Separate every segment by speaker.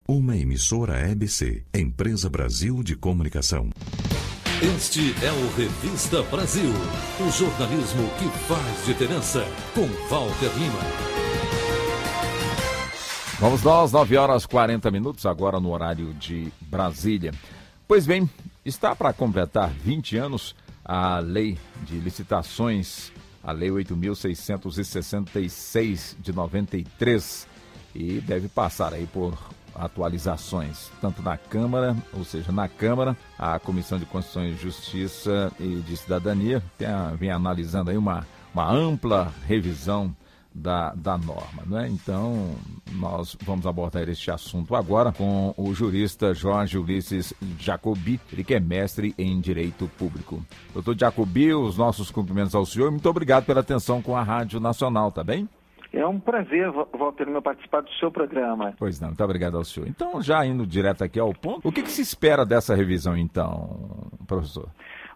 Speaker 1: Uma emissora EBC, Empresa Brasil de Comunicação.
Speaker 2: Este é o Revista Brasil, o jornalismo que faz diferença, com Walter Lima.
Speaker 3: Vamos nós, 9h40, agora no horário de Brasília. Pois bem, está para completar 20 anos a Lei de Licitações, a Lei 8.666 de 93, e deve passar aí por atualizações, tanto na Câmara, ou seja, na Câmara, a Comissão de Constituição e Justiça e de Cidadania vem analisando aí uma ampla revisão da norma, né? Então, nós vamos abordar este assunto agora com o jurista Jorge Ulisses Jacobi, ele que é mestre em Direito Público. Doutor Jacobi, os nossos cumprimentos ao senhor, muito obrigado pela atenção com a Rádio Nacional, tá bem?
Speaker 4: É um prazer, Walter, participar do seu programa.
Speaker 3: Pois não, muito obrigado ao senhor. Então, já indo direto aqui ao ponto, o que se espera dessa revisão, então, professor?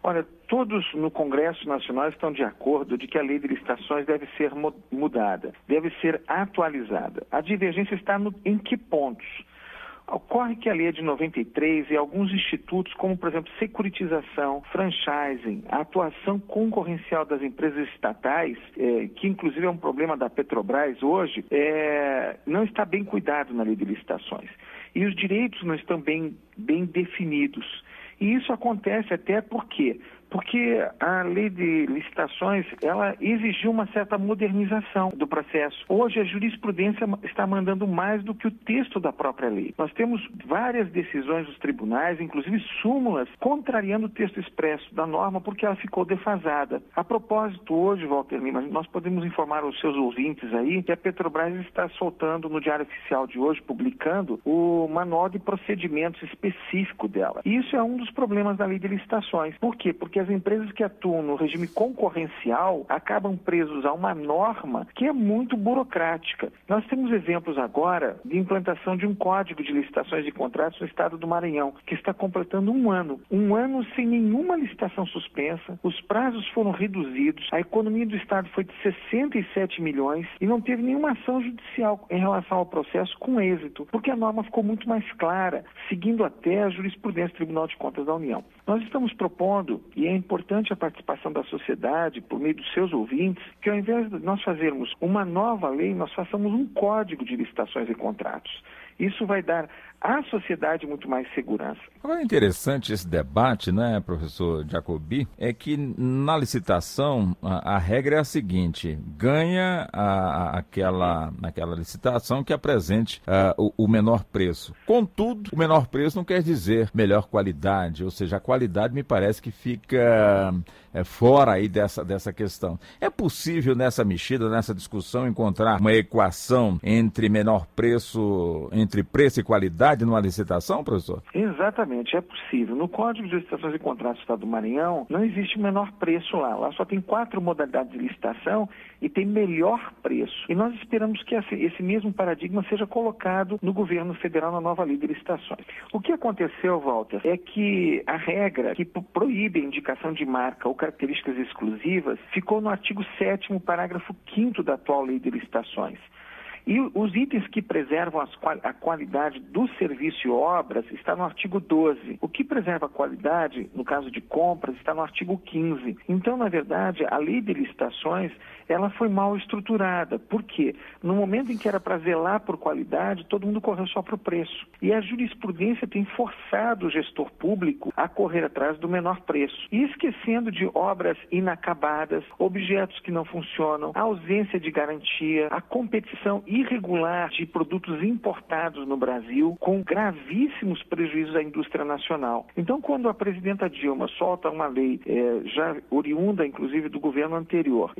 Speaker 4: Olha, todos no Congresso Nacional estão de acordo de que a lei de licitações deve ser mudada, deve ser atualizada. A divergência está em que pontos? Ocorre que a lei é de 93 e alguns institutos, como, por exemplo, securitização, franchising, a atuação concorrencial das empresas estatais, que inclusive é um problema da Petrobras hoje, não está bem cuidado na lei de licitações. E os direitos não estão bem definidos. E isso acontece até porque a lei de licitações, ela exigiu uma certa modernização do processo. Hoje a jurisprudência está mandando mais do que o texto da própria lei. Nós temos várias decisões dos tribunais, inclusive súmulas, contrariando o texto expresso da norma porque ela ficou defasada. A propósito, hoje, Walter Lima, nós podemos informar os seus ouvintes aí que a Petrobras está soltando no Diário Oficial de hoje, publicando o manual de procedimentos específico dela. E isso é um dos problemas da lei de licitações. Por quê? Porque as empresas que atuam no regime concorrencial acabam presos a uma norma que é muito burocrática. Nós temos exemplos agora de implantação de um código de licitações de contratos no estado do Maranhão, que está completando um ano sem nenhuma licitação suspensa, os prazos foram reduzidos, a economia do estado foi de 67 milhões e não teve nenhuma ação judicial em relação ao processo com êxito, porque a norma ficou muito mais clara, seguindo até a jurisprudência do Tribunal de Contas da União. Nós estamos propondo, e é importante a participação da sociedade, por meio dos seus ouvintes, que ao invés de nós fazermos uma nova lei, nós façamos um código de licitações e contratos. Isso vai dar à sociedade muito mais segurança.
Speaker 3: Agora, interessante esse debate, né, professor Jacobi, é que na licitação a regra é a seguinte: ganha aquela licitação que apresente o menor preço. Contudo, o menor preço não quer dizer melhor qualidade, ou seja, a qualidade me parece que fica fora aí dessa questão. É possível nessa mexida, nessa discussão, encontrar uma equação entre menor preço, entre preço e qualidade numa licitação, professor?
Speaker 4: Exatamente, é possível. No Código de Licitações e Contratos do Estado do Maranhão, não existe menor preço lá. Lá só tem 4 modalidades de licitação e tem melhor preço. E nós esperamos que esse mesmo paradigma seja colocado no governo federal na nova lei de licitações. O que aconteceu, Walter, é que a regra que proíbe a indicação de marca ou características exclusivas ficou no artigo 7º, parágrafo 5º da atual lei de licitações. E os itens que preservam a qualidade do serviço e obras está no artigo 12. O que preserva a qualidade, no caso de compras, está no artigo 15. Então, na verdade, a lei de licitações, ela foi mal estruturada. Por quê? No momento em que era para zelar por qualidade, todo mundo correu só para o preço. E a jurisprudência tem forçado o gestor público a correr atrás do menor preço. E esquecendo de obras inacabadas, objetos que não funcionam, a ausência de garantia, a competição irregular de produtos importados no Brasil, com gravíssimos prejuízos à indústria nacional. Então, quando a presidenta Dilma solta uma lei, já oriunda, inclusive, do governo anterior,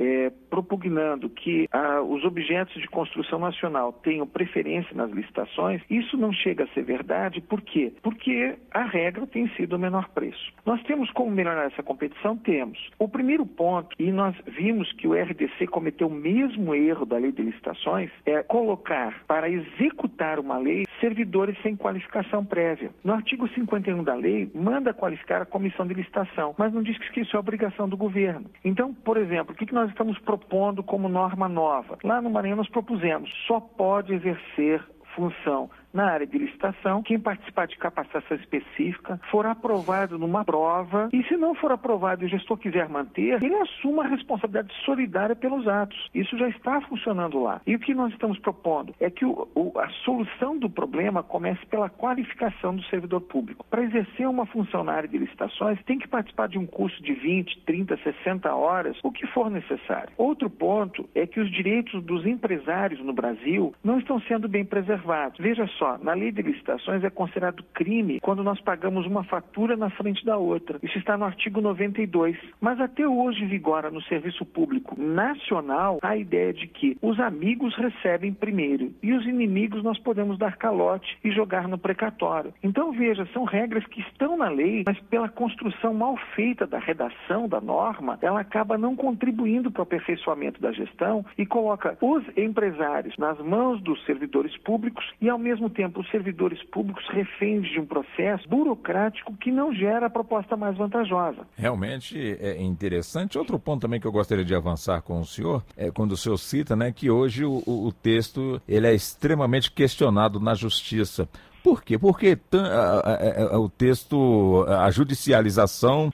Speaker 4: propugnando que os objetos de construção nacional tenham preferência nas licitações, isso não chega a ser verdade. Por quê? Porque a regra tem sido o menor preço. Nós temos como melhorar essa competição? Temos. O primeiro ponto, e nós vimos que o RDC cometeu o mesmo erro da lei de licitações, é colocar para executar uma lei servidores sem qualificação prévia. No artigo 51 da lei, manda qualificar a comissão de licitação, mas não diz que isso é obrigação do governo. Então, por exemplo, o que nós estamos propondo como norma nova? Lá no Maranhão nós propusemos, só pode exercer função na área de licitação quem participar de capacitação específica, for aprovado numa prova, e se não for aprovado e o gestor quiser manter, ele assuma a responsabilidade solidária pelos atos. Isso já está funcionando lá. E o que nós estamos propondo é que a solução do problema comece pela qualificação do servidor público. Para exercer uma função na área de licitações, tem que participar de um curso de 20, 30, 60 horas, o que for necessário. Outro ponto é que os direitos dos empresários no Brasil não estão sendo bem preservados. Veja só, na lei de licitações é considerado crime quando nós pagamos uma fatura na frente da outra. Isso está no artigo 92. Mas até hoje vigora no serviço público nacional a ideia de que os amigos recebem primeiro e os inimigos nós podemos dar calote e jogar no precatório. Então veja, são regras que estão na lei, mas pela construção mal feita da redação da norma, ela acaba não contribuindo para o aperfeiçoamento da gestão e coloca os empresários nas mãos dos servidores públicos e ao mesmo tempo os servidores públicos reféns de um processo burocrático que não gera a proposta mais vantajosa.
Speaker 3: Realmente é interessante. Outro ponto também que eu gostaria de avançar com o senhor é quando o senhor cita, né, que hoje o texto ele é extremamente questionado na justiça. Por quê? Porque o texto, a judicialização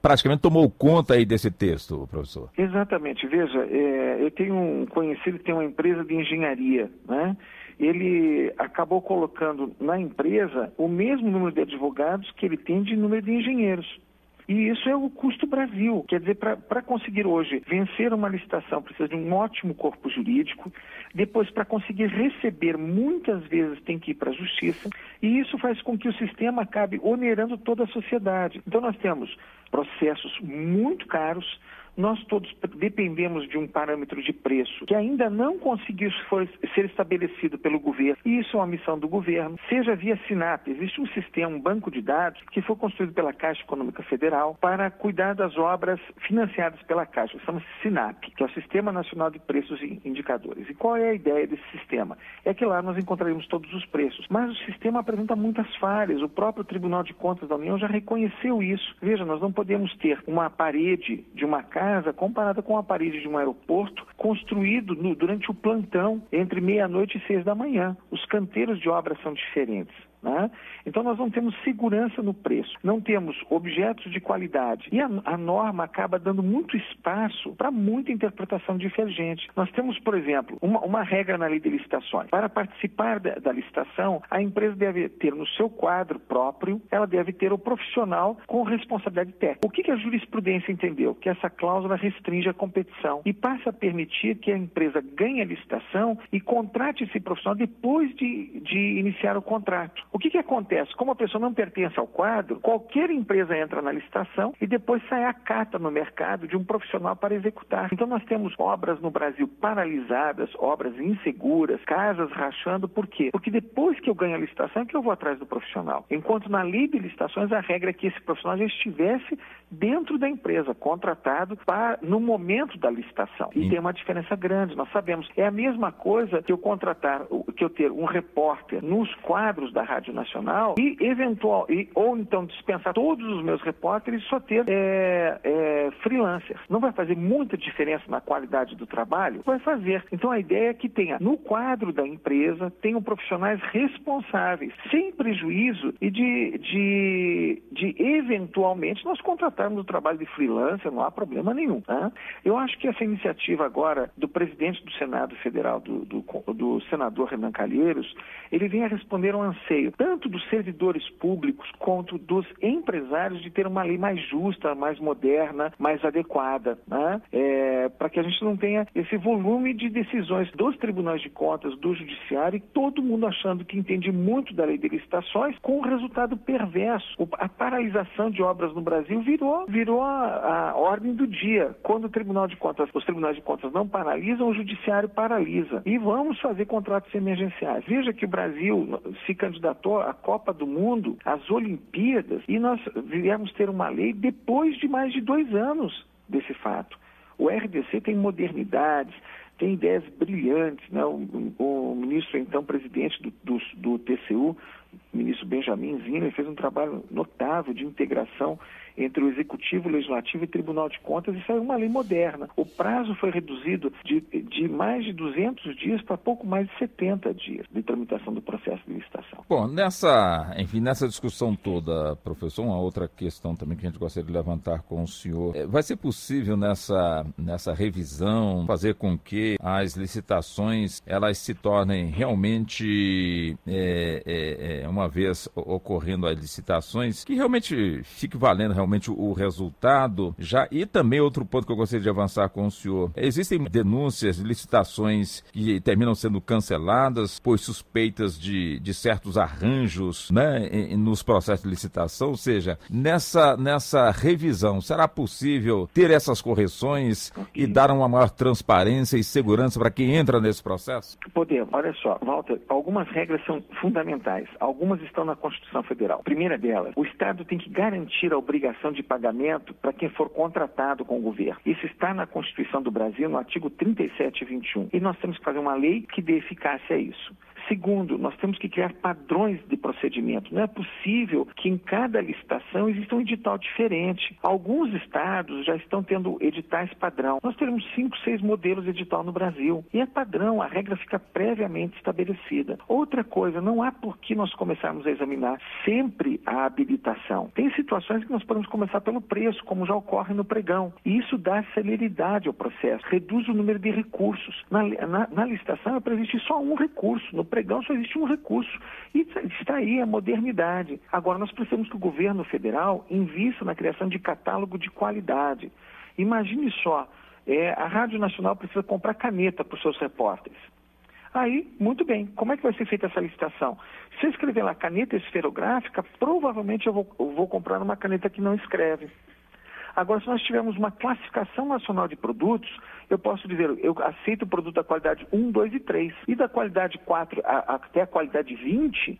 Speaker 3: praticamente tomou conta aí desse texto, professor.
Speaker 4: Exatamente. Veja, eu tenho um conhecido que tem uma empresa de engenharia, né? Ele acabou colocando na empresa o mesmo número de advogados que ele tem de número de engenheiros. E isso é o custo Brasil. Quer dizer, para conseguir hoje vencer uma licitação, precisa de um ótimo corpo jurídico. Depois, para conseguir receber, muitas vezes tem que ir para a justiça. E isso faz com que o sistema acabe onerando toda a sociedade. Então, nós temos processos muito caros. Nós todos dependemos de um parâmetro de preço que ainda não conseguiu ser estabelecido pelo governo. E isso é uma missão do governo. Seja via SINAP, existe um sistema, um banco de dados que foi construído pela Caixa Econômica Federal para cuidar das obras financiadas pela Caixa. Chama-se SINAP, que é o Sistema Nacional de Preços e Indicadores. E qual é a ideia desse sistema? É que lá nós encontraremos todos os preços. Mas o sistema apresenta muitas falhas. O próprio Tribunal de Contas da União já reconheceu isso. Veja, nós não podemos ter uma parede de uma casa comparada com a parede de um aeroporto construído durante o plantão entre meia-noite e 6 da manhã. Os canteiros de obras são diferentes. Né? Então nós não temos segurança no preço, não temos objetos de qualidade e a norma acaba dando muito espaço para muita interpretação divergente. Nós temos, por exemplo, uma regra na lei de licitações. Para participar da licitação, a empresa deve ter no seu quadro próprio, ela deve ter o profissional com responsabilidade técnica. O que a jurisprudência entendeu? Que essa cláusula restringe a competição e passa a permitir que a empresa ganhe a licitação e contrate esse profissional depois de iniciar o contrato. O que acontece? Como a pessoa não pertence ao quadro, qualquer empresa entra na licitação e depois sai a cata no mercado de um profissional para executar. Então nós temos obras no Brasil paralisadas, obras inseguras, casas rachando. Por quê? Porque depois que eu ganho a licitação é que eu vou atrás do profissional. Enquanto na lei de licitações a regra é que esse profissional já estivesse dentro da empresa, contratado no momento da licitação. E tem uma diferença grande, nós sabemos. É a mesma coisa que eu ter um repórter nos quadros da Rádio Nacional ou então dispensar todos os meus repórteres e só ter freelancers. Não vai fazer muita diferença na qualidade do trabalho? Vai fazer. Então a ideia é que tenha no quadro da empresa, tenham profissionais responsáveis, sem prejuízo e de eventualmente nós contratarmos o trabalho de freelancer, não há problema nenhum. Tá? Eu acho que essa iniciativa agora do presidente do Senado Federal, do senador Renan Calheiros, ele vem a responder a um anseio tanto dos servidores públicos quanto dos empresários de ter uma lei mais justa, mais moderna, mais adequada, né? Para que a gente não tenha esse volume de decisões dos tribunais de contas, do judiciário, e todo mundo achando que entende muito da lei de licitações, com um resultado perverso. A paralisação de obras no Brasil virou a ordem do dia. Quando os tribunais de contas não paralisam, o judiciário paralisa. E vamos fazer contratos emergenciais. Veja que o Brasil se candidatou à Copa do Mundo, às Olimpíadas, e nós viemos ter uma lei depois de mais de 2 anos desse fato. O RDC tem modernidades, tem ideias brilhantes, né? O ministro, então, presidente do TCU, o ministro Benjamin Zinner, fez um trabalho notável de integração entre o Executivo, o Legislativo e o Tribunal de Contas, e saiu uma lei moderna. O prazo foi reduzido de mais de 200 dias para pouco mais de 70 dias de tramitação do processo de licitação.
Speaker 3: Bom, nessa discussão toda, professor, uma outra questão também que a gente gostaria de levantar com o senhor, vai ser possível nessa revisão fazer com que as licitações elas se tornem realmente, uma vez ocorrendo as licitações, que realmente fique valendo realmente o resultado já? E também outro ponto que eu gostaria de avançar com o senhor, existem denúncias de licitações que terminam sendo canceladas por suspeitas de certos arranjos, né, nos processos de licitação, ou seja, nessa revisão, será possível ter essas correções e dar uma maior transparência e segurança para quem entra nesse processo?
Speaker 4: Podemos. Olha só, Walter, algumas regras são fundamentais, algumas estão na Constituição Federal. A primeira delas, o Estado tem que garantir a obrigação de pagamento para quem for contratado com o governo. Isso está na Constituição do Brasil, no artigo 37 e 21. E nós temos que fazer uma lei que dê eficácia a isso. Segundo, nós temos que criar padrões de procedimento. Não é possível que em cada licitação exista um edital diferente. Alguns estados já estão tendo editais padrão. Nós teremos 5, 6 modelos de edital no Brasil. E é padrão, a regra fica previamente estabelecida. Outra coisa, não há por que nós começarmos a examinar sempre a habilitação. Tem situações que nós podemos começar pelo preço, como já ocorre no pregão. E isso dá celeridade ao processo, reduz o número de recursos. Na licitação é para existir só um recurso. No pregão só existe um recurso. E está aí a modernidade. Agora, nós precisamos que o governo federal invista na criação de catálogo de qualidade. Imagine só, a Rádio Nacional precisa comprar caneta para os seus repórteres. Aí, muito bem, como é que vai ser feita essa licitação? Se eu escrever lá caneta esferográfica, provavelmente eu vou comprar uma caneta que não escreve. Agora, se nós tivermos uma classificação nacional de produtos, eu posso dizer, eu aceito o produto da qualidade 1, 2 e 3. E da qualidade 4 até a qualidade 20,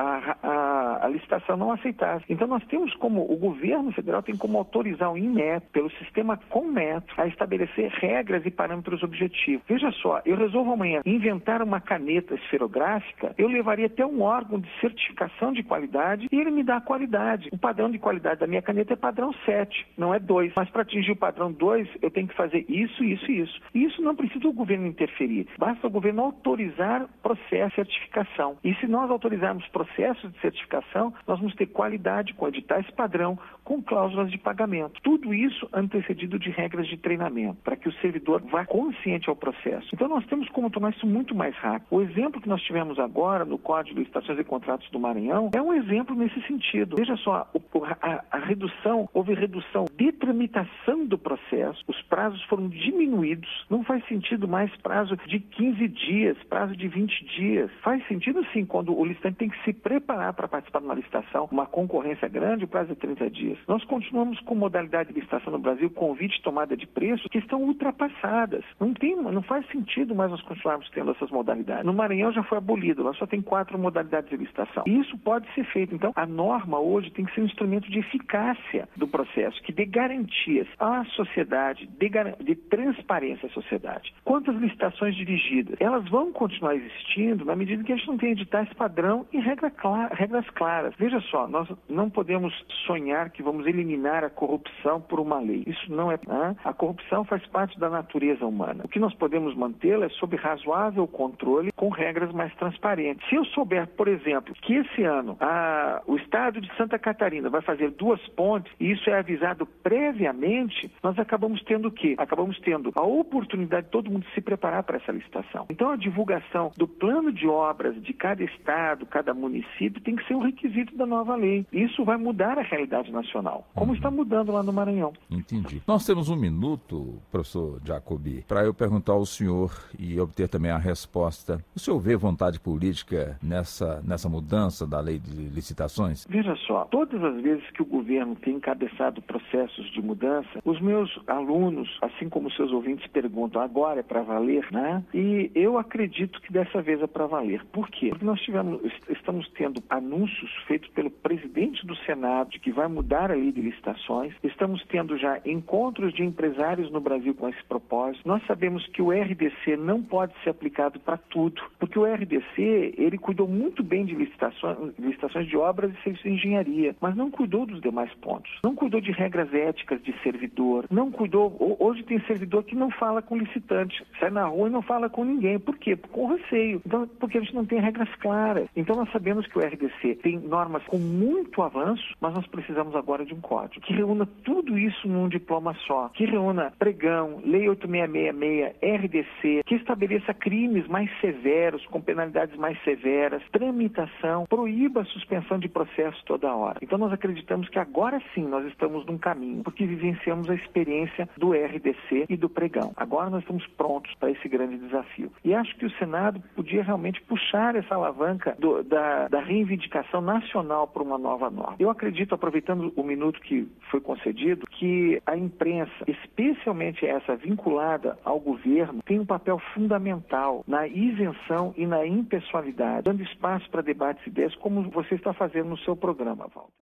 Speaker 4: a licitação não aceitável. Então, nós temos como, o governo federal tem como autorizar o INMET, pelo sistema Conmetro, a estabelecer regras e parâmetros objetivos. Veja só, eu resolvo amanhã inventar uma caneta esferográfica, eu levaria até um órgão de certificação de qualidade e ele me dá a qualidade. O padrão de qualidade da minha caneta é padrão 7, não é 2. Mas para atingir o padrão 2, eu tenho que fazer isso, isso e isso. E isso não precisa o governo interferir. Basta o governo autorizar processo de certificação. E se nós autorizarmos processos de certificação, nós vamos ter qualidade com editais padrão, com cláusulas de pagamento. Tudo isso antecedido de regras de treinamento, para que o servidor vá consciente ao processo. Então nós temos como tornar isso muito mais rápido. O exemplo que nós tivemos agora no Código de Licitações e Contratos do Maranhão é um exemplo nesse sentido. Veja só, houve redução de tramitação do processo, os prazos foram diminuídos. Não faz sentido mais prazo de 15 dias, prazo de 20 dias. Faz sentido sim, quando o licitante tem que se preparar para participar de uma licitação, uma concorrência grande, o prazo é 30 dias. Nós continuamos com modalidade de licitação no Brasil, convite e tomada de preço, que estão ultrapassadas. Não faz sentido mais nós continuarmos tendo essas modalidades. No Maranhão já foi abolido, lá só tem 4 modalidades de licitação. E isso pode ser feito. Então, a norma hoje tem que ser um instrumento de eficácia do processo, que dê garantias à sociedade, de transparência à sociedade. Quanto às licitações dirigidas, elas vão continuar existindo na medida que a gente não tem editais padrão e regras claras. Veja só, nós não podemos sonhar que vamos eliminar a corrupção por uma lei. Isso não é... A corrupção faz parte da natureza humana. O que nós podemos mantê-la é sob razoável controle, com regras mais transparentes. Se eu souber, por exemplo, que esse ano o estado de Santa Catarina vai fazer 2 pontes e isso é avisado previamente, nós acabamos tendo o quê? Acabamos tendo a oportunidade de todo mundo se preparar para essa licitação. Então, a divulgação do plano de obras de cada estado, cada município, tem que ser um requisito da nova lei. Isso vai mudar a realidade nacional, como está mudando lá no Maranhão.
Speaker 3: Entendi. Nós temos 1 minuto, professor Jacobi, para eu perguntar ao senhor e obter também a resposta. O senhor vê vontade política nessa mudança da lei de licitações?
Speaker 4: Veja só, todas as vezes que o governo tem encabeçado processos de mudança, os meus alunos, assim como os seus ouvintes, perguntam, agora é para valer, né? E eu acredito que dessa vez é para valer. Por quê? Porque nós estamos tendo anúncios feitos pelo presidente do Senado de que vai mudar atualizar a lei de licitações. Estamos tendo já encontros de empresários no Brasil com esse propósito. Nós sabemos que o RDC não pode ser aplicado para tudo, porque o RDC, ele cuidou muito bem de licitações de obras e serviços de engenharia, mas não cuidou dos demais pontos. Não cuidou de regras éticas de servidor, não cuidou... Hoje tem servidor que não fala com licitante, sai na rua e não fala com ninguém. Por quê? Com receio. Então, porque a gente não tem regras claras. Então, nós sabemos que o RDC tem normas com muito avanço, mas nós precisamos agora de um código que reúna tudo isso num diploma só, que reúna pregão, Lei 8666, RDC, que estabeleça crimes mais severos, com penalidades mais severas, tramitação, proíba a suspensão de processo toda hora. Então, nós acreditamos que agora sim nós estamos num caminho, porque vivenciamos a experiência do RDC e do pregão. Agora nós estamos prontos para esse grande desafio. E acho que o Senado podia realmente puxar essa alavanca da reivindicação nacional para uma nova norma. Eu acredito, aproveitando o minuto que foi concedido, que a imprensa, especialmente essa vinculada ao governo, tem um papel fundamental na isenção e na impessoalidade, dando espaço para debates e ideias, como você está fazendo no seu programa, Walter.